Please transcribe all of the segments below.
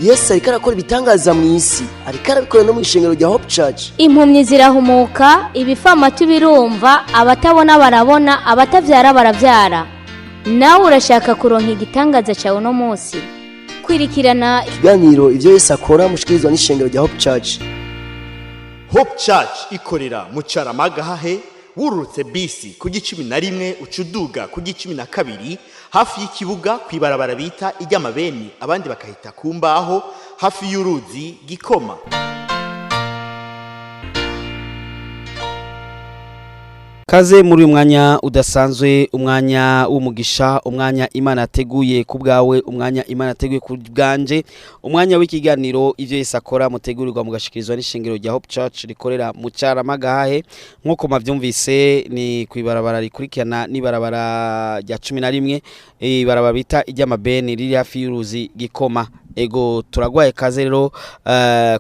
Yesu ariko arakora ibitangaza mu isi, ariko arabikora no mu ishengero rya Hope Church. Impumyi zirahumuka, ibifamatu birumva, abatabona barabona, abatavyara baravyara. Nawe urashaka kuronka igitangaza cyawe no munsi? Kwirikirana ikiganiro ivyo Yesu akora mushikirizwa n'ishengero rya Hope Church. Hope Church ikorera mu Caramagahahe, wururutse bisi ku G11 ucuduga ku G12 hafi y'ikibuga kwibarabara bita iry'amabeni, abandi bakahita kumbaho hafi y'uruzi Gikoma. Kaze muri umwanya udasanzwe, umwanya w'umugisha, umwanya Imana ateguye ku bwawe, umwanya Imana ateguye ku bwanje, umwanya w'ikiganiro ivyo Yesu akora mutegurirwa mugashikirizwa n'ishengero rya Hope Church rikorera mu Caramagahahe. Nkuko mavyumvise ni kwibarabara rikurikirana n'ibarabara rya 11, ibarabara bita iry'amabeni riri hafi y'uruzi Gikoma. Ego turagwaye kaze rero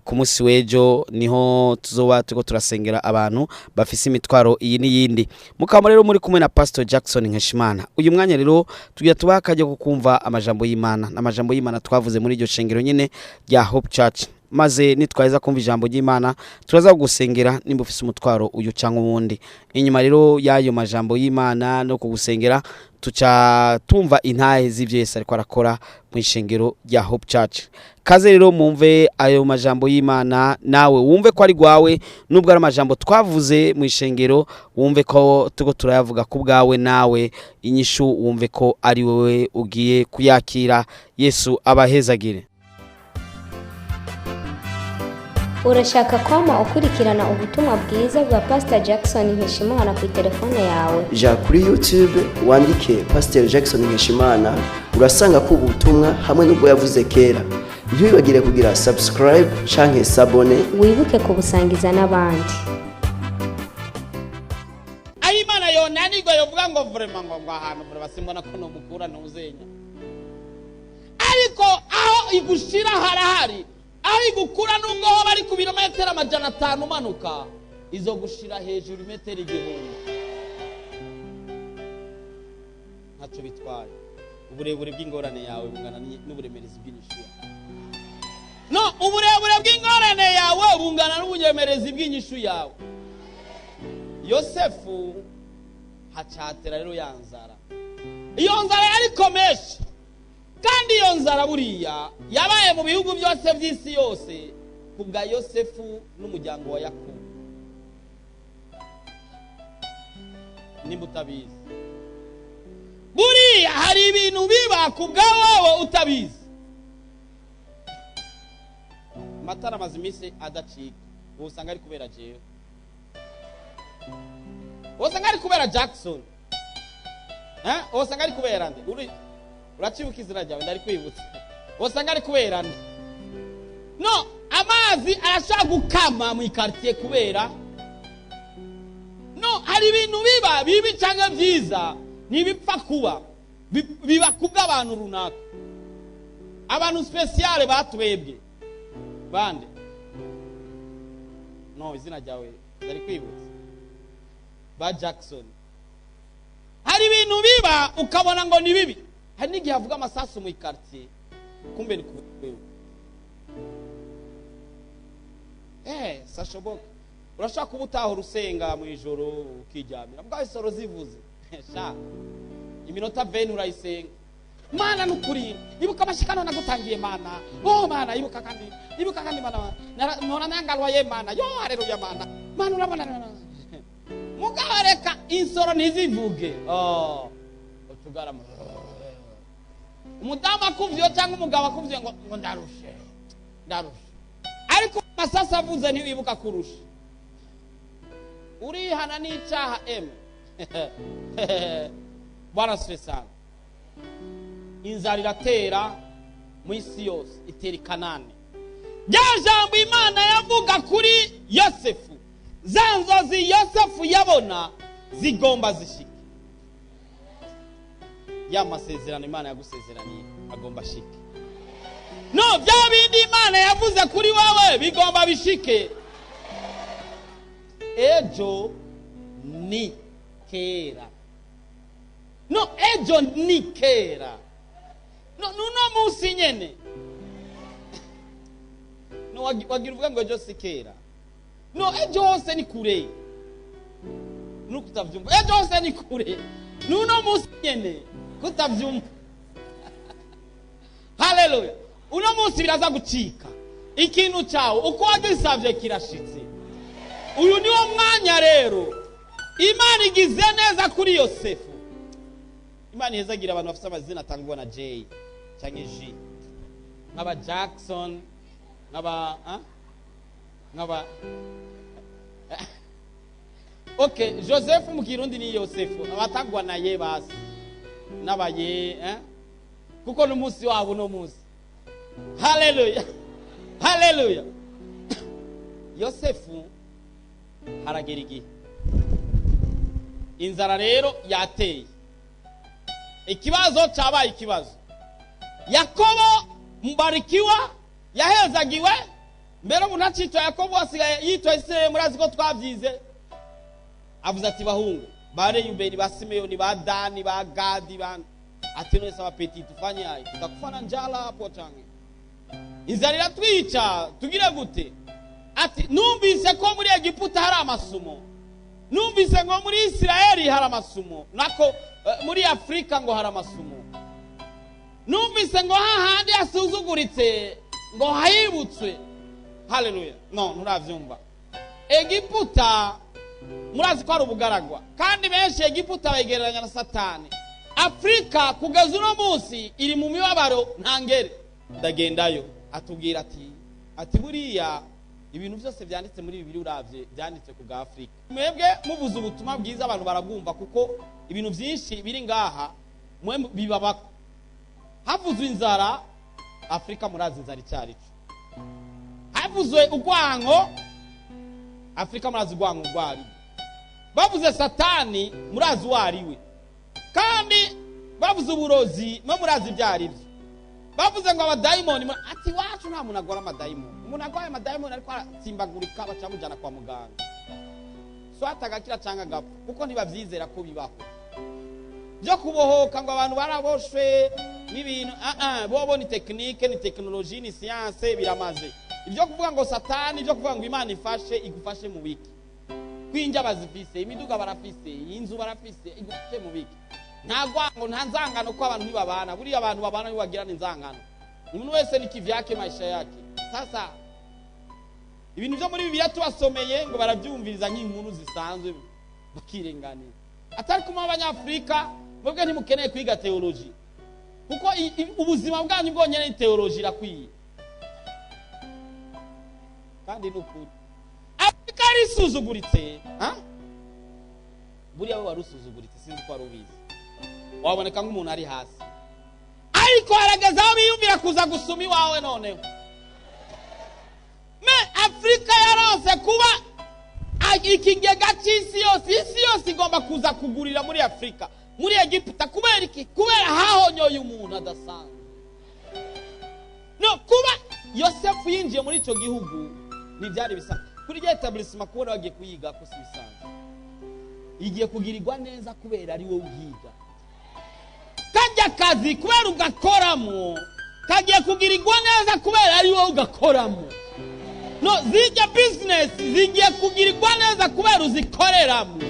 ku munsi wejo niho tuzoba tuko turasengera abantu bafise imitwaro iyi n'iyindi. Mukama rero muri kumwe na Pasteur Jackson Nkeshimana. Uyu mwanya rero tugiye tubakaje kukumva amajambo y'Imana, n'amajambo y'Imana twavuze muri iryo shengero nyene rya Hope Church. Maze nitwaiza kumva ijambo ry'Imana turaza gusengera nimba ufise umutwaro uyu cyangwa ubundi. Inyuma rero yayo majambo y'Imana no kugusengera tuca tumva intahe z'ivyo Yesu ariko arakora mu ishengero rya Hope Church. Kaze rero mumve ayo majambo y'Imana, nawe wumve ko ari gwawe, nubwo ari amajambo twavuze mu ishengero wumve ko tuko turayavuga ku bwawe, nawe inyishu wumve ko ari wewe ugiye kuyakira. Yesu abahezagire. urashaka kwama ukurikirana ubutumwa bwiza bwa Pastor Jackson Nkeshimana ku telefone yawe? Ja kuri YouTube wandike Pasteur Jackson Nkeshimana, urasanga ko ubutumwa hamwe n'ubwo yavuze kera. Ntibibagire kugira subscribe canke sabone, wibuke kubusangiza n'abandi. Imana yonanirwa yovuga ngo vraiment ngo ahantu muri basimbona ko no mukura ntuzenya, ariko aho igushira harahari, aho igukura nubwo ho bari ku birometero 500 umanuka, izo gushira hejuru metero 1000. Ntaco bitwaye. Uburebure bw'ingorane yawe bungana n'uburemerezi bw'inyishu. No, uburebure bw'ingorane yawe bungana n'uburemerezi bw'inyishu yawe. Yosefu hacatera rero yanzara. Iyo nzara yari komesha. Kandi iyo nzara buriya yabaye mu bihugu byose by'isi yose kubwa Yosefu n'umuryango wa Yakobo. Nimutabizi. Buriya hari ibintu biba kubwa wowe utabizi. Matara mazimisi adacika. Usanga ari kubera jewe. Usanga ari kubera Jackson. Usanga ari kubera nde? Uracibuka izina ryawe ndari kwibutsa. Usanga ari kubera nde? No, amazi arashaka gukama mu quartier kubera. No, hari ibintu biba bibi cyangwa byiza nibipfa kuba. Biba kubwa abantu runaka. Abantu special batwebwe. Bande. No, izina ryawe ndari kwibutsa. Ba Jackson. Hari ibintu biba ukabona ngo ni bibi. Hari n'igihe avuga amasasu mu quartier. Kumbe ni kubewe. Sashoboka. Urashaka kubutaho rusenga mu ijoro ukijyamira. Mbwa isoro zivuze. Sha. Iminota 20 urayisenga. Mana nukuri. Ibuka amashikano nagutangiye Mana. Oh Mana, ibuka kandi Mana. Nona nangalwa ye Mana. Yo haleluya Mana. Mana urabona. Mugareka insoro ntizivuge. Utugarama. Umudama kuvyo cyangwa umugabo akuvyo ngo ndarushe. Ariko masasa avuze ntiwibuka kurusha. Urihana n'icyaha Bwana Sfesana. Inzara iratera mu isi yose, itera Kanani. Jambo Imana yavuga kuri Yosefu. Zanzozi Yosefu yabona zigomba zishike. Ya masezerano Imana yagusezeraniye agomba shike. No, bya bindi Imana yavuze kuri wawe bigomba bishike. Ejo ni kera. No, ejo ni kera. No, nuno musi nyene. wagira uvuga ngo ejo sikera. No, ejo hose ni kure. Nuko utavyumva. Ejo hose ni kure. Nuno musi nyene kutavyumva. Hallelujah. Uno musi biraza gucika. Ikintu cyawo uko wagisavye kirashitse. Uyu niwo mwanya rero Imana igize neza kuri Yosefu. Imana ihezagira abantu bafite amazina atangwa na J cyangwa J. Nkaba Jackson, nkaba Okay, Joseph mu Kirundi ni Yosefu, abatangwa na ye basi. Nabaye, kuko n'umunsi wabo no munsi. Hallelujah. Hallelujah. Yosefu haragera igihe inzara rero yateye. Ikibazo cyabaye ikibazo. Yakobo mbarikiwa yahezagiwe mbere umuntu acitwa Yakobo asigaye yitwa Isirayeli. Murazi ko twavyize. Avuze ati bahungu bare Yubeli ba Simeyoni ba Dani ba Gadi ba ati none saba petit tufanye ayi tutakufana njala hapo change. Inzara iratwica tugire gute? Ati numvise ko muri Egiputa hari amasumo. Numvise ngo muri Isirayeli hari amasumo. Nako muri Afrika ngo hari amasumo. Numvise ngo hahandi asuzuguritse ngo hayibutswe. Hallelujah. No, nuravyumva. Egiputa murazi ko ari ubugaragwa kandi benshi Egiputa bagereranya na Satani. Afrika kugeza uno munsi iri mu mibabaro ntangere. Ndagendayo atubwira ati buriya ibintu byose byanditse muri Bibiliya uravye byanditse ku ga Afrika. Mwebwe mubuze ubutumwa bwiza abantu baragumva kuko ibintu byinshi biri ngaha mwe bibabako. Havuzwe inzara Afrika murazi inzara icyarico. Havuzwe ugwango Afrika murazi ugwango gwari. Bavuze Satani murazi wariwe. Kandi bavuze uburozi murazi byari byo. Bavuze ngo abadayimoni ati wacu nta muntu agora amadayimoni. Umuntu agwaye amadayimoni ariko arasimbagurika bacamujana kwa muganga. Swata gakira canga gapfa kuko ntibavyizera ko bibaho. Byo kubohoka ngo abantu baraboshwe n'ibintu bobo ni technique ni technologie ni science biramaze. Ibyo kuvuga ngo Satani ibyo kuvuga ngo Imana ifashe igufashe mu wiki. Kwinja bazifise imiduga barafise inzu barafise igufashe mu wiki. Ntagwango ntanzangano ko abantu nibabana buri abantu babana bibagirana inzangano. Umuntu wese ni kivyake maisha yake. Sasa ibintu byo muri Bibiliya tubasomeye ngo barabyumviriza nk'inkuru zisanzwe bakirenganira. Atari kuma abanyafrika mwebwe ntimukeneye kwiga theology kuko ubuzima bwanyu bwonyene ni theology irakwiye. Kandi n'ukuri Afrika risuzuguritse buriya we warusuzuguritse sinzi ko arubizi. Waboneka nk'umuntu ari hasi ariko harageza aho biyumvira kuza gusuma iwawe noneho. Afrika yaronse kuba ikigega cy'isi yose igomba kuza kugurira muri Afrika muri Egiputa kubera iki? Kubera hahonyoye umuntu adasanzwe. No, kuba Yosefu yinjiye muri ico gihugu ntibyari bisa kuri je etablissement kubona bagiye kuyiga ko si bisanzwe. Igiye kugirirwa neza kubera ari wowe uhiga. Kajya kazi kubera ugakoramo kagiye kugirirwa neza kubera ari wowe ugakoramo. No, zijya business zigiye kugirirwa neza kubera uzikoreramo.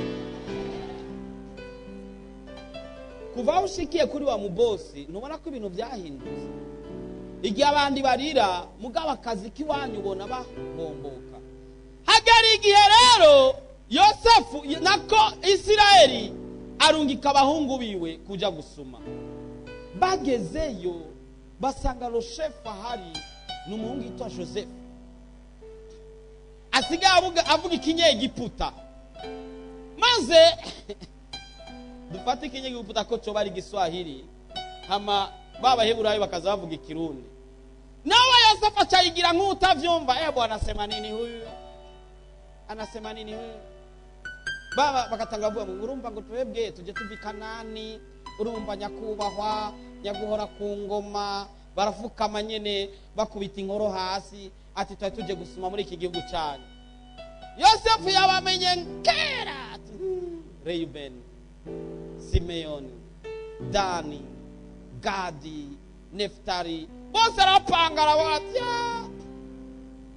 Kuva ushikiye kuri wa mubosi nubona ko ibintu byahindutse. Igihe abandi barira mugaba akazi kiwanyu ubona bahomboka. Hagari igihe rero Yosefu nako Isirayeli arungika abahungu biwe kuja gusuma. Bagezeyo basanga lo chef ahari n'umuhungu yitwa Joseph. Asiga avuga ikinyegiputa. Maze dufate ikinyegiputa ko cyo bari Giswahili hama baba Heburayo bakaza bavuga Ikirundi. Nawe Yosefu acayigira nk'utavyumva bwana anasema nini huyu? Anasema nini huyu? Baba bakatanga bavuga ngo urumva ngo twebwe tuje tuvikanani urumva nyakubahwa nyaguhora ku ngoma barafukama nyene bakubita inkoro hasi ati tuje gusuma muri iki gihugu cyane. Yosefu yabamenye kera Reuben, Simeoni, Dani, Gadi, Neftali bose arapangara bati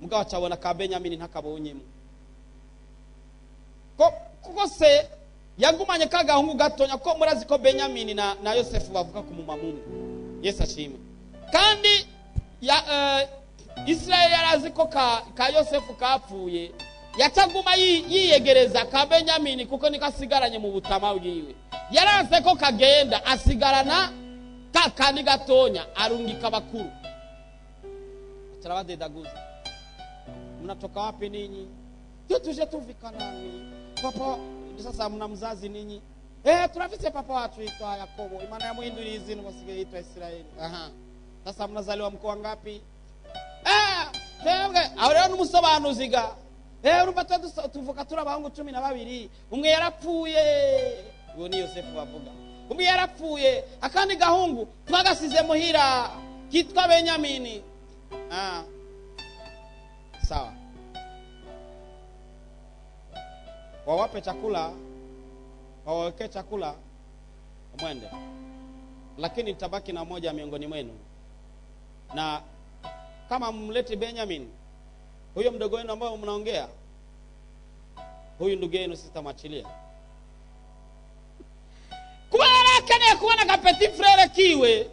mugabo acabona ka Benyamini ntakabonyemo kuko se yagumanye kagahungu gatonya ko murazi ko Benyamini na Yosefu bavuga ku muma mumwe. Yesu ashimwe. Kandi Israeli yarazi ko ka Yosefu kapfuye, yacaguma yiyegereza ka Benyamini kuko nikasigaranye mu butama bwiwe. Yaranze ko kagenda asigarana kakandi gatonya arungika bakuru. Tarabadedaguza. Mnatoka wapi ninyi? Tuje tuvikana nini? Papa sasa mna mzazi ninyi? Tunafite papa watu aitwa Yakobo. Imana ya muhindurizi n'umusige aitwa Israeli. Aha. Sasa mnazaliwa mkoa ngapi? Twebwe aho n'umusobanuziga. Urumva tuvuka turabahungu 12. Umwe yarapfuye. Uwo ni Yosefu bavuga. Umwe yarapfuye, akandi gahungu twagasize muhira kitwa Benyamini. Sawa. Wawape chakula, waweke chakula, mwende. Lakini tabaki na moja miongoni mwenu. Na kama mlete Benjamin, huyo mdogo wenu ambao mnaongea, huyu ndugu yenu sitamwachilia. Kubera kene kuona ka petit frère kiwe,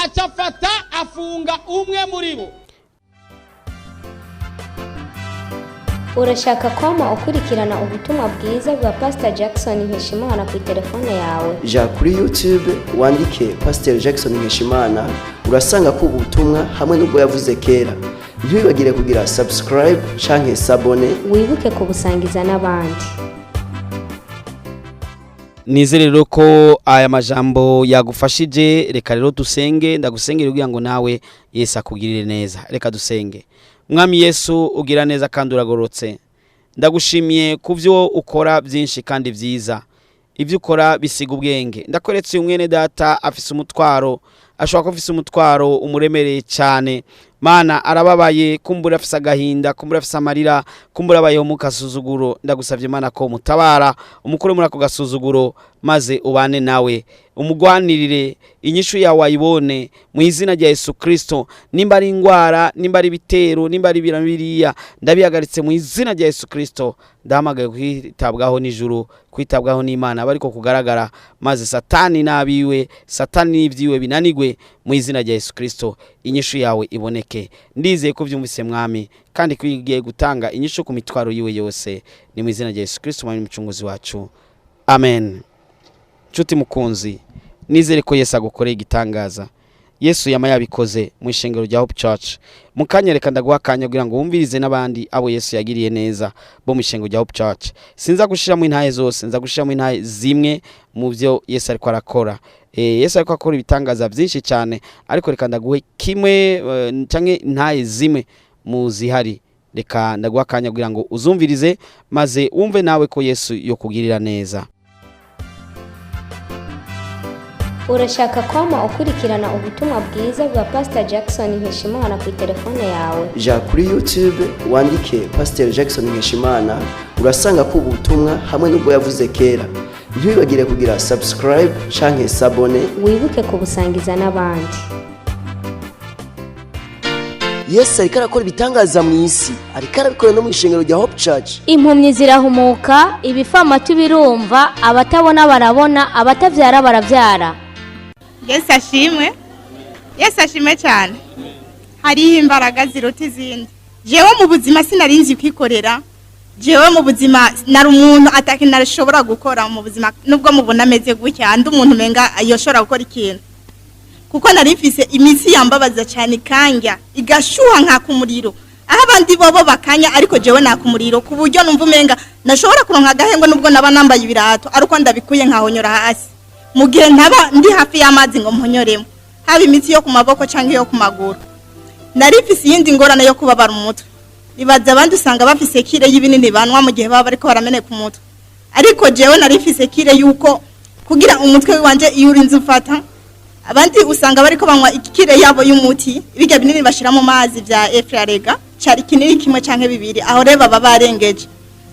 achafata afunga umwe muribo. Urashaka kwama ukurikirana ubutumwa bwiza bwa Pastor Jackson Nkeshimana ku telefone yawe? Ja kuri YouTube wandike Pasteur Jackson Nkeshimana, urasanga ko ubutumwa hamwe n'ubwo yavuze kera. Ntibibagire kugira subscribe canke s'abone, wibuke kubusangiza n'abandi. Nizere rero ko aya majambo yagufashije. Reka rero dusenge, ndagusengera kugira ngo nawe Yesu akugirire neza. Reka dusenge. Mwami Yesu ugira neza kandi uragorotse. Ndagushimiye kuvyo ukora byinshi kandi byiza. Ibyo ukora bisiga ubwenge. Ndakoretse umwene data afise umutwaro, ashobora ko afise umutwaro umuremereye cyane. Mana arababaye, kumbura afise agahinda, kumbura afise amarira, kumbura abayeho mu kasuzuguro. Ndagusavye Mana ko mutabara umukuru muri ako gasuzuguro, maze ubane nawe umugwanirire, inyishu yawe ayibone mu izina rya Yesu Kristo. Nimba ari ingwara, nimba ari bitero, nimba ari birambiriya, ndabihagaritse mu izina rya Yesu Kristo. Ndahamagaye kwitabwaho n'ijuru, kwitabwaho n'Imana bariko kugaragara, maze satani nabiwe, satani n'ivyiwe binanigwe mu izina rya Yesu Kristo. Inyishu yawe iboneke. Ndizeye ko byumvise Mwami, kandi kwigiye gutanga inyishu ku mitwaro yiwe yose. Ni mu izina rya Yesu Kristo mwami mucunguzi wacu. Amen. Chuti mukunzi, nizere ko Yesu agukoreye igitangaza. Yesu yama yabikoze mu ishengero rya Hope Church. Mukanya reka ndaguha akanya kugira ngo wumvirize n'abandi abo Yesu yagiriye neza bo mu ishengero rya Hope Church. Sinza gushira mu intahe zose, nza gushira mu intahe zimwe mu byo Yesu ariko arakora. Yesu ariko akora ibitangaza byinshi cyane, ariko reka ndaguhe kimwe canke intahe zimwe mu zihari. Reka ndaguha akanya kugira ngo uzumvirize, maze wumve nawe ko Yesu yokugirira neza. Urashaka kwama ukurikirana ubutumwa bwiza bwa Pastor Jackson Nkeshimana ku telefone yawe? Ja kuri YouTube wandike Pasteur Jackson Nkeshimana, urasanga ko ubutumwa hamwe n'ubwo yavuze kera. Ntibibagire kugira subscribe canke s'abone, wibuke kubusangiza n'abandi. Yesu ariko arakora ibitangaza mu isi, ariko arabikora no mu ishengero rya Hope Church. Impumyi zirahumuka, ibifamatu birumva, abatabona barabona, abatavyara baravyara. Yesu ashimwe. Yesu ashimwe cyane. Hari imbaraga ziruta izindi. Jewe mu buzima sinarinzi kwikorera. Jewe mu buzima nari umuntu atakinashobora gukora mu buzima, nubwo mubona ameze gutya, andi umuntu menga ayoshora gukora ikintu. Kuko nari mfise imitsi yambabaza cyane kanja igashuha nka kumuriro. Aho abandi bobo bakanya, ariko jewe nakumuriro ku buryo numva umenga nashobora kuronka gahengo nubwo naba nambaye ibirato, ariko ndabikuye nkahonyora hasi. Mu gihe ntaba ndi hafi y'amazi ngo mponyoremo, haba imitsi yo ku maboko cyangwa yo ku maguru. Nari mfise yindi ngorane yo kubabara umutwe. Ibaza abandi usanga bafise kire y'ibinini banwa mu gihe baba ariko barameneka ku mutwe. Ariko jewe nari mfise kire yuko kugira umutwe wanje iyo urinze ufata, abandi usanga bariko banywa ikire yabo y'umuti, ibijya binini bashira mu mazi bya efrarega, cari kinini kimwe canke bibiri, aho reba baba barengeje.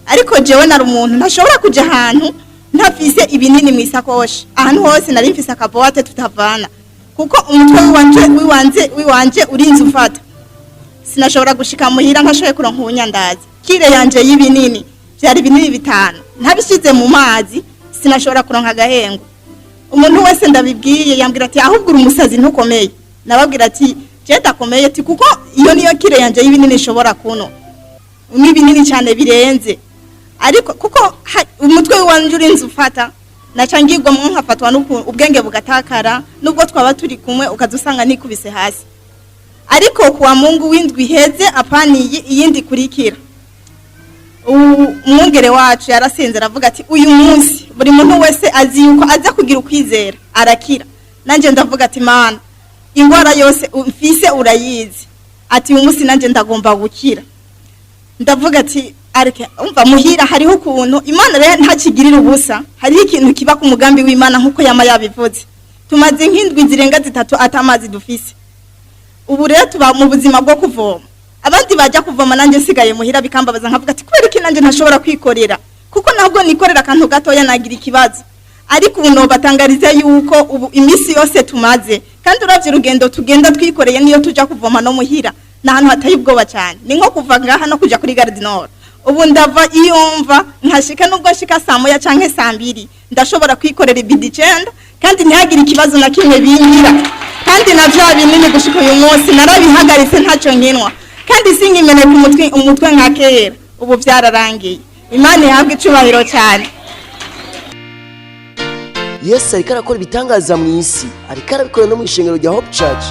Ariko jewe nari umuntu ntashobora kuja ahantu ntafise ibinini mu isakoshi. Ahantu hose nari mfise akaboate tutavana, kuko umutwe wanje urinze ufata. sinashobora gushika muhira nkashoye kuronka ubunyandazi kire yanje y'ibinini byari binini 5 ntabishize mu mazi sinashobora kuronka agahengo umuntu wese ndabibwiye yambwira ati ahubwo umusazi ntukomeye nababwira ati je dakomeye ati kuko iyo niyo kire yanje y'ibinini ishobora kuno n'ibinini cyane birenze ariko kuko umutwe wanje urinze ufata nacangirwa mu nkafatwa ubwenge bugatakara nubwo twaba turi kumwe ukazusanga nikubise hasi ariko kuwa Mungu windwi heze apani iyindi kurikira umwungere wacu yarasenze aravuga ati uyu munsi buri muntu wese azi yuko aza kugira ukwizera arakira nanje ndavuga ati Mana ingwara yose mfise urayizi ati uyu munsi nanje ndagomba gukira ndavuga ati areke umva muhira hariho ukuntu Imana rero ntakigirira ubusa hariho ikintu kiba ku mugambi w'Imana nkuko yama yabivuze tumaze nk'indwi zirenga 3 atamazi dufise ubu rero tuba mu buzima bwo kuvoma abandi bajya kuvoma nanje sigaye muhira bikambabaza nkavuga ati kweri ki nanje ntashobora kwikorera kuko ntabwo nikorera akantu gatoya nagira ikibazo ariko ubu no batangarize yuko ubu imisi yose tumaze kandi uravye urugendo tugenda twikoreye niyo tuja kuvoma no muhira nahantu hataye ubwoba cyane ni nko kuva ngaha no kuja kuri Gare du Nord ubu ndava iyumva nkashika nubwo shika saa moya canke saa 2 ndashobora kwikorera ibidi 9 kandi ntihagire ikibazo na kimwe bingira kandi navyo binini gushika uyu munsi narabihagaritse ntacyo nkinwa kandi singimene ku umutwe nka kera ubu byararangiye Imana ihabwe icubahiro cyane Yesu ariko arakora ibitangaza mu isi ariko arabikora no mu ishengero rya Hope Church.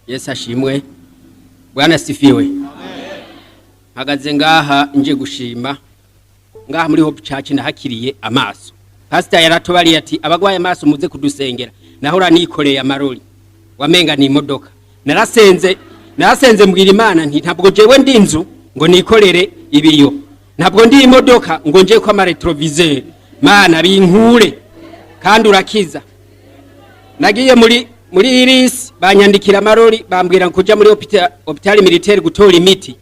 Yesu ashimwe Bwana sifiwe. Hagaze ngaha nje gushima ngaha muri Hope Church ndahakiriye amaso. Pasteur yaratubariye ati abagwaye amaso muze kudusengera nahora nikoreye amarori wamenga ni imodoka narasenze mbwira Imana nti ntabwo jewe ndi inzu ngo nikorere ibiyo ntabwo ndi imodoka ngo nje kwa retroviseur Mana binkure kandi urakiza nagiye muri Iris banyandikira amarori bambwira kuja muri hospital militaire gutora imiti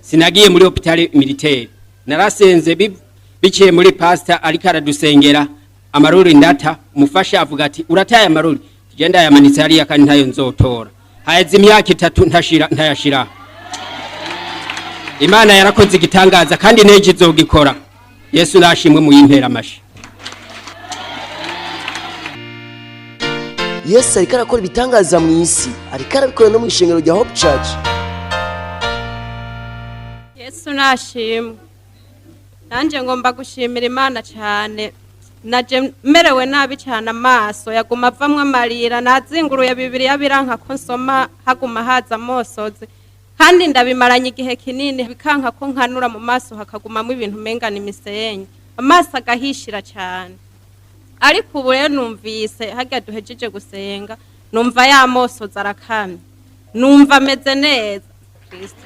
sinagiye muri hospital militaire narasenze biciye muri pastor ariko aradusengera amarori ndata umufasha avuga ati urataye amarori tugenda yamanitse hariya kandi ntayo nzotora haheze imyaka 3 ntayashira Imana yarakoze igitangaza kandi neje izogikora Yesu nashimwe mu yimpera amashi. Yesu ariko arakora ibitangaza mu isi ariko arabikora no mu ishengero rya Hope Church. Yesu nashimwe nanje ngomba gushimira Imana cyane naje merewe nabi cyane amaso yaguma avamwe amarira nazinguruye Bibiliya biranka ko nsoma haguma haza amosozi kandi ndabimaranye igihe kinini bikanka ko nkanura mu maso hakagumamo ibintu mengana imisenyi amaso agahishira cyane ariko ubu rero numvise hajya duhejeje gusenga numva ya mosozi arakamye numva ameze neza Kristo.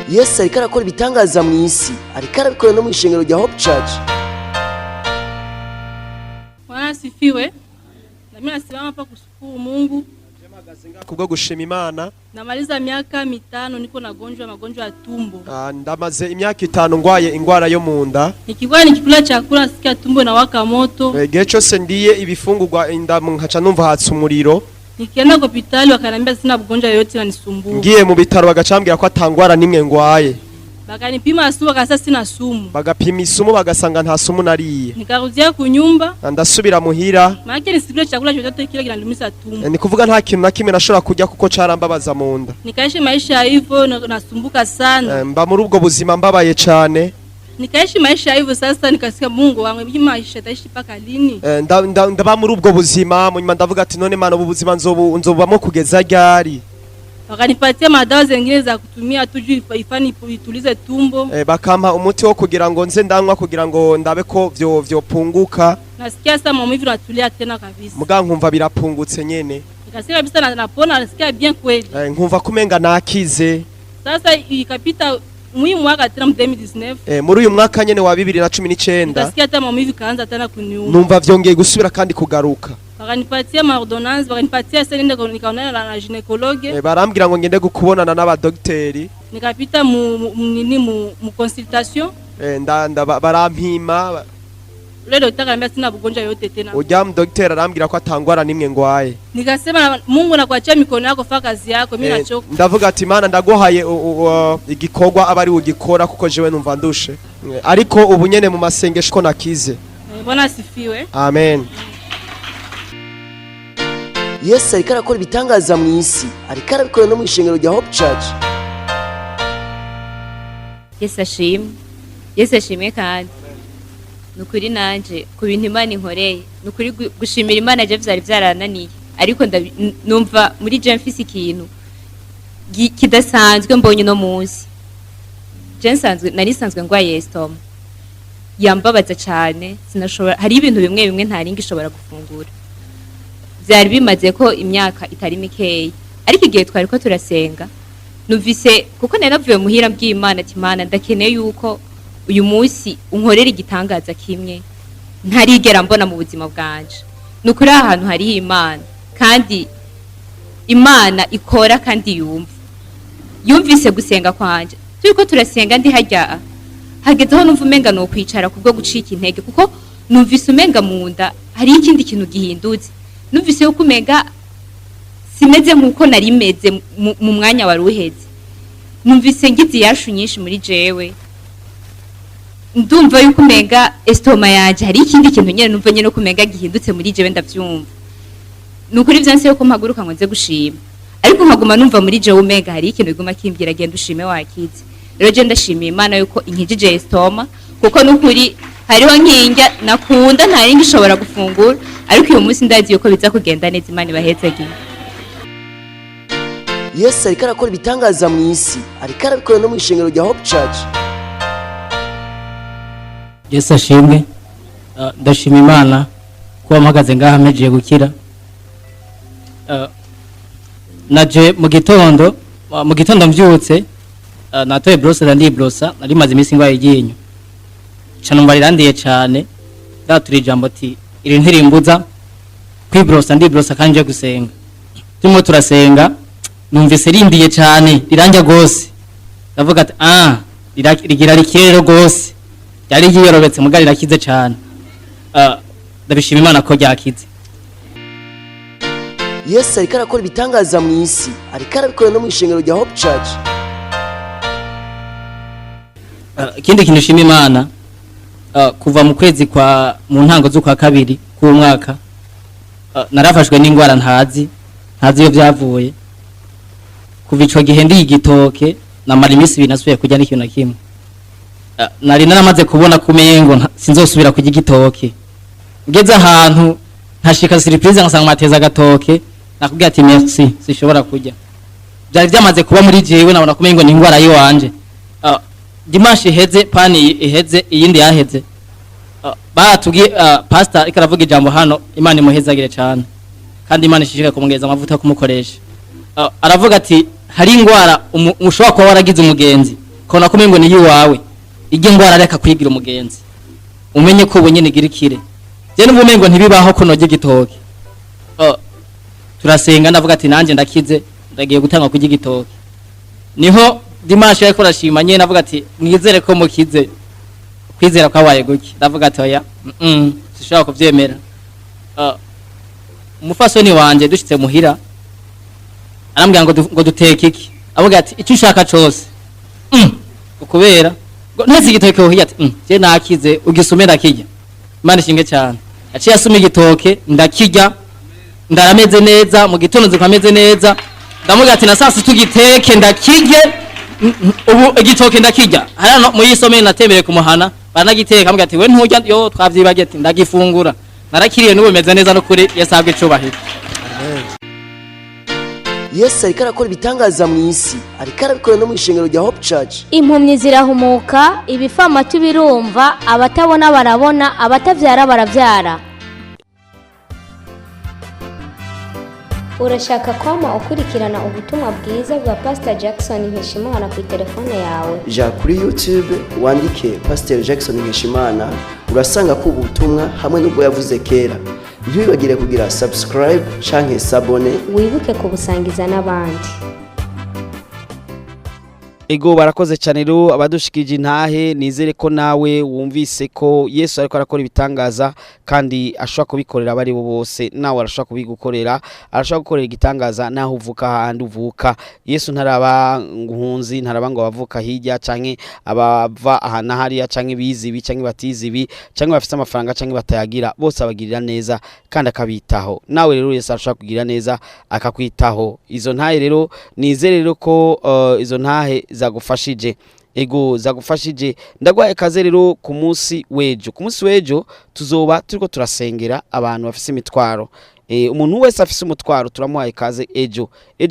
Yesu ariko arakora ibitangaza mu isi ariko arabikora no mu ishengero rya Hope Church. Bwana sifiwe. Nami nasimama hapa kushukuru Mungu kubwo gushima Imana. Namaliza miaka 5 niko nagonjwa magonjwa ya tumbo. Ndamaze imyaka 5 ngwaye ingwara yo munda. Nikigwa nikikula chakula sikia tumbo na waka moto. Igihe cyose ndiye ibifungurwa indamu nkaca numva hatsa umuriro. Nikienda kwa hospitali wakanambia sina bugonjwa yoyote nanisumbua. Ngiye mu bitaro bagacambira ko atangwara nimwe ngwaye. Bakanipima sumu bakasa sina sumu. Bagapima isumu bagasanga nta sumu nariye. Nikarudia ku nyumba. Ndasubira muhira. Maana nisikule chakula chochote kile kinandumisha tumbo. Ni kuvuga nta kintu na kimwe nashobora kujya kuko carambabaza mu nda. Nikaishi maisha hivyo nasumbuka sana. Mba muri ubwo buzima mbabaye cyane. Nikaishi maisha hivyo sasa nikasikia Mungu wangu hivi maisha taishi paka lini? Ndaba muri ubwo buzima munyuma ndavuga ati none Mana ubu buzima nzobamo kugeza ryari? Wakanipatia madawa zingine za kutumia tuju ifani itulize tumbo. Bakampa umuti wo kugira ngo nze ndanywa kugira ngo ndabe ko vyopunguka. Nasikia sasa maumivu natulia tena kabisa. Muga nkumva birapungutse nyene. Nikasikia kabisa napona nasikia bien kweli. Nkumva kumenga nakize. Sasa ikapita muhimu mwaka tena 2019. Muri uyu mwaka nyene wa 2019. Nikasikia hata maumivu kaanza tena kuniuma. Numva vyongeye gusubira kandi kugaruka. Wakanipatia maordonnance, wakanipatia sasa nende nikaonana na gynecologue. Barambwira ngo ngende gukubonana n'abadokiteri. Nikapita mu consultation. Barampima ule daktari akaniambia sina ugonjwa yote tena. Ujya mdokiteri arambwira ko atangwara nimwe ngwaye. Nikasema Mungu nakuachia mikono yako, fanya kazi yako, mimi nachoka. Ndavuga ati Imana ndaguhaye igikorwa abari ugikora kuko jewe numva ndushe. Ariko ubu nyene mu masengesho ko nakize. Bwana asifiwe. Amen. Yesu ariko arakora ibitangaza mu isi, ariko arabikora no mu ishengero rya Hope Church. Yesu ashimwe. Yesu ashimwe kandi nukuri nanje ku bintu Imana inkoreye, nukuri gushimira Imana je vyari vyarananiye, ariko numva muri je mfise ikintu kidasanzwe mbonye no munsi. Je nari sanzwe ngwaye estoma, yambabaza cyane, sinashobora, hari ibintu bimwe bimwe ntaringa ishobora gufungura. Byari bimaze ko imyaka itari mikeyi, ariko igihe twari ko turasenga numvise, kuko naravuye muhira bw'Imana ati Imana ndakeneye yuko uyu munsi unkorera igitangaza kimwe ntarigera mbona mu buzima bwanje. Nukuri ahantu hari Imana, kandi Imana ikora kandi yumvise gusenga kwanje. Turiko turasenga ndi hajya hagezeho numva umenga no kwicara kubwo gucika intege, kuko numvise umenga munda hari ikindi kintu gihindutse. Numvise yuko umenga simeze nkuko nari meze mu mwanya wari uheze. Numvise ngize yashu nyinshi muri jewe, ndumva yuko umenga estoma yaje hari ikindi kintu nyene numva nyene ko umenga gihindutse muri jewe ndavyumva. Nukuri vyanse yuko mpaguruka ngo nze gushima, ariko nkaguma numva muri jewe umenga hari ikintu biguma kimbwira genda ushime wakize. Rero je ndashimiye Imana yuko inkijije estoma, kuko nukuri hariho nkinga nakunda ntaringa ishobora gufungura, ariko uyu munsi ndazi yuko biza kugenda neza. Imana ibahezagiye. Yesu ariko arakora ibitangaza mu isi, ariko arabikora no mu ishengero rya Hope Church. Yesu ashimwe. Ndashima Imana kuba mpagaze ngaha mpejeje gukira. Naje mu gitondo mbyutse, natoye brosa ndibrosa, nari maze iminsi ngwaye iryinyo. Canumva rirandiye cyane, ndatura ijambo ati iri ntirimbuza kwibrosa ndibrosa kanje gusenga. Turimo turasenga numvise rindiye cyane, riranja gose. Ndavuga ati rigira rikirero gose. Yari yiyorobetse mugari rakize cyane. Ndabishima Imana ko ryakize. Yesu ariko arakora ibitangaza mu isi, ariko arabikora no mu ishengero rya Hope Church. Ikindi kintu shima Imana, kuva mu kwezi kwa mu ntango z'ukwa kabiri ku mwaka, narafashwe n'ingwara ntazi iyo byavuye. Kuva ico gihe ndi igitoke namara iminsi binasubiye kujya n'ikintu na kimwe. Nari naramaze kubona kumengo sinzosubira kujya igitoke. Ngeze ahantu ntashika surprise ngasanga mateza gatoke, nakubwiye ati merci sishobora kujya. Byari byamaze kuba muri jewe, nabona kumengo ni ingwara yo wanje. Dimanche iheze pani iheze iyindi yaheze. Batubwiye pastor ikaravuga ijambo hano, Imana imuhezagire cyane, kandi Imana ishishika kumugeza amavuta kumukoresha. Aravuga ati hari ingwara ushobora kuba waragize umugenzi kona kumengo ni yiwawe, igi ngwara reka kwigira umugenzi, umenye ko ubonye nigirikire. Je n'ubumengo ntibibaho ko noje gitoke. Turasenga ndavuga ati nanje ndakize, ndagiye gutanga kujya gitoke. Niho Dimanche ariko rashima nyene navuga ati mwizere ko mukize, kwizera kwabaye guki. Ndavuga ati oya sishaka kuvyemera. Umufasoni wanje dushitse muhira arambwira ngo duteke iki, avuga ati icyo ushaka cyose. Ukubera ntese igitoke ho ati je nakize ugisumira kijya. Imana ishinge cyane. Aciye asuma igitoke ndakijya, ndarameze neza, mu gitondo zikameze neza. Ndamuga ati na sasa tugiteke ndakije, ubu igitoke ndakijya. Hano mu yisomeye natembere ku muhana banagiteka, amuga ati we ntujya yo twavyibagiye ati ndagifungura. Narakiriye n'ubu meze neza no kuri yasabwe cubahiro. Yesu ariko arakora ibitangaza mu isi, ariko arabikora no mu ishengero rya Hope Church. Impumyi zirahumuka, ibifamatu birumva, abatabona barabona, abatavyara baravyara. Urashaka kwama ukurikirana ubutumwa bwiza bwa Pastor Jackson Nkeshimana ku telefone yawe? Ja kuri YouTube wandike Pasteur Jackson Nkeshimana, urasanga ko ubutumwa hamwe n'ubwo yavuze kera. Ntibibagire kugira subscribe canke s'abone, wibuke kubusangiza n'abandi. Ego barakoze cyane rero abadushikije intahe nizere ko nawe wumvise ko Yesu ariko arakora ibitangaza kandi ashobora kubikorera abari bo bose nawe arashobora kubigukorera arashobora gukorera igitangaza naho uvuka handi uvuka Yesu ntaraba nguhunzi ntaraba ngo bavuka hirya canke abava ahana hariya canke bizibi canke batizibi canke bafite amafaranga canke batayagira bose abagirira neza kandi akabitaho nawe rero Yesu arashobora kugira neza akakwitaho izo ntahe rero nizere rero ko izo ntahe zagufashije ego zagufashije ndagwaye kaze rero ku munsi wejo tuzoba turiko turasengera abantu bafise imitwaro umuntu wese afise umutwaro turamuhaye kaze ejo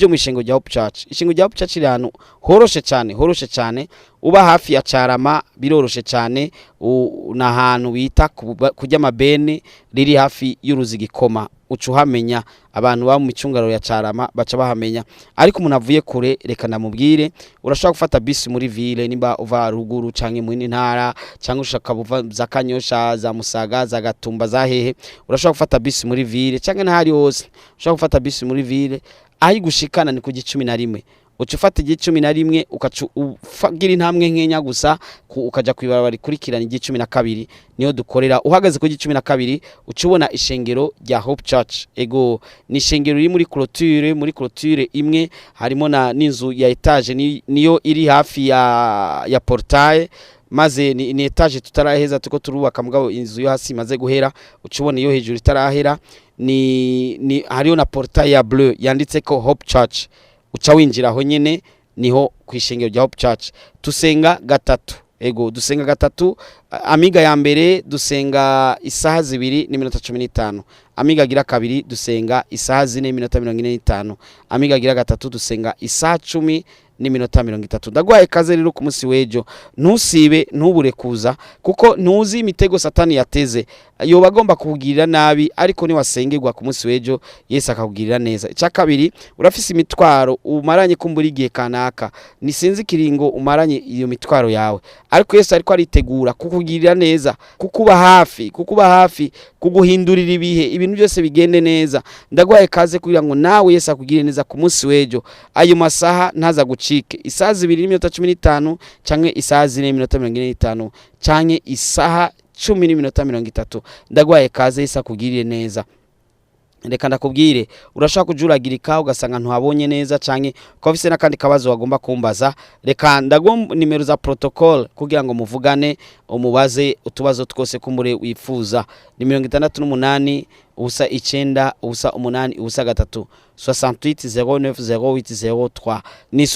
mu ishengo rya Hope Church ishengo rya Hope Church rano horoshe cyane uba hafi ya Carama biroroshe cyane na hantu bita kujya mabene riri hafi y'uruzi Gikoma ucuhamenya abantu ba mu micungaro ya Carama baca bahamenya ariko umuntu avuye kure reka ndamubwire urashaka gufata bisi muri ville nimba uva ruguru canke mu ntara canke ushaka buva za Kanyosha za Musaga za Gatumba za hehe urashaka gufata bisi muri ville canke ntari hose ushaka gufata bisi muri ville ayi gushikana ni ku 11 ucufata 11 ukagira intambwe nkenya gusa ukaja kwibarabara kurikirana 12 niyo dukorera uhagaze ku 12 ucubona ishengero rya Hope Church ego ni ishengero riri muri clôture imwe harimo na n'inzu ya etage niyo iri hafi ya portail maze ni etage tutaraheza tuko turubaka mugabo inzu yo hasi maze guhera ucubona iyo hejuru itarahera ni hariyo na portail ya bleu yanditse ko Hope Church uca winjira aho nyene niho kwishengero rya Hope Church tusenga gatatu ego dusenga gatatu amiga ya mbere dusenga isaha 2:15 amiga gira kabiri dusenga isaha 4:45 amiga gira gatatu dusenga isaha 10:30 ndagwaye kaze rero ku munsi wejo ntusibe ntubure kuza kuko ntuzi imitego satani yateze yoba agomba kukugirira nabi ariko ni wasengerwa ku munsi wejo Yesu akakugirira neza icya kabiri urafise imitwaro umaranye kumbura igihe kanaka nisinzi kiringo umaranye iyo mitwaro yawe ariko Yesu ariko aritegura kukugirira neza kukuba hafi kuguhindurira ibihe ibintu byose bigende neza ndagwaye kaze kugira ngo nawe Yesu akugirire neza ku munsi wejo ayo masaha ntaza gucike isaha 2:15 canke isaha 4:45 canke isaha 10:30 ndagwaye kaze Yesu akugirire neza reka ndakubwire urashaka kujuragirika ugasanga ntuhabonye neza canke ko bafise nakandi kabazo bagomba kumbaza reka ndagomba nimero za protocol kugira ngo muvugane umubaze utubazo twose kumure wifuza ni 68 ubusa 9 ubusa 8 ubusa 3 68090803 ni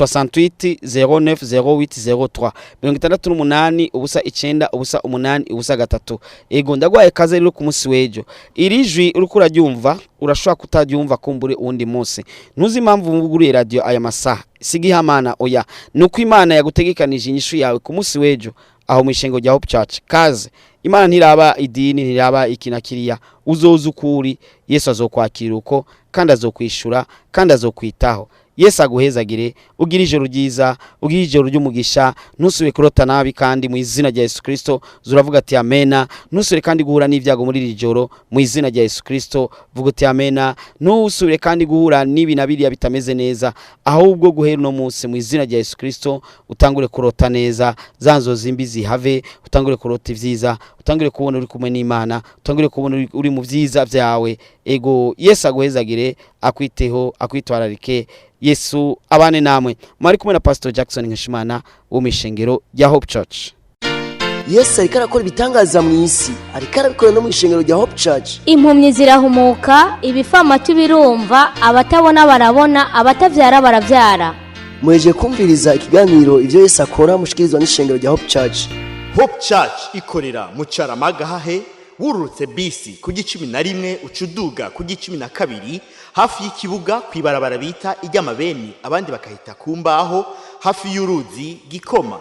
68090803 68 ubusa 9 ubusa 8 ubusa 3 ego ndagwaye kaze rero ku munsi wejo irijwi uriko uraryumva urashobora kutaryumva kumbure uwundi munsi ntuzi impamvu mvuguriye radio aya masaha sigihamana oya nuko Imana yagutegekanije inyishu yawe ku munsi wejo aho mu ishengo rya Hope Church kaze Imana ntiraba idini ntiraba ikinakiriya uzoza ukuri Yesu azokwakira uko kandi azokwishura kandi azokwitaho Yesu aguhezagire ugira ijoro ryiza ugira ijoro ry'umugisha ntusubire kurota nabi kandi mu izina rya Yesu Kristo zuravuga ati amena ntusubire kandi guhura n'ivyago muri iri joro mu izina rya Yesu Kristo vuga ati amena ntusubire kandi guhura n'ibi nabiriya bitameze neza ahubwo guhera no munsi mu izina rya Yesu Kristo utangure kurota neza zanzo zimbi zihave utangure kurota ivyiza utangure kubona uri kumwe n'Imana utangure kubona uri mu vyiza vyawe ego Yesu aguhezagire akwiteho akwitwararike Yesu abane namwe mwari kumwe na Pasteur Jackson Nkeshimana wo mishengero ya Hope Church Yesu ariko arakora ibitangaza mu isi ariko arabikora no mu ishengero rya Hope Church impumyi zirahumuka ibifamatu birumva abatabona barabona abatavyara baravyara mweje kumviriza ikiganiro ivyo Yesu akora mushikirizwa n'ishengero rya Hope Church Hope Church ikorera mu Caramagahahe wurutse bisi ku 11 ucuduga ku 12 hafi y'ikibuga kwibarabara bita ijyamabeni abandi bakahita kumbaho hafi y'uruzi Gikoma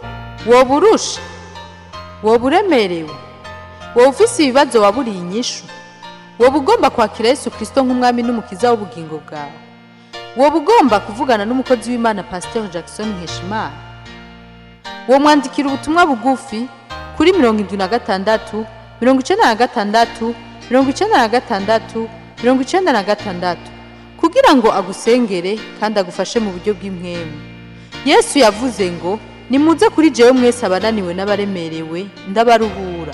woburusha woburemerewe wofisi ibibazo waburiye inyishu wobugomba kwakira Yesu Kristo nk'umwami n'umukiza w'ubugingo bwawe wobugomba kuvugana n'umukozi w'Imana Pasteur Jackson Nkeshimana wo mwandikira ubutumwa bugufi kuri 76 96 96 96 kugira ngo agusengere kandi agufashe mu buryo bw'impwemu Yesu yavuze ngo nimuze kuri jewe mwese abananiwe n'abaremerewe ndabaruhura.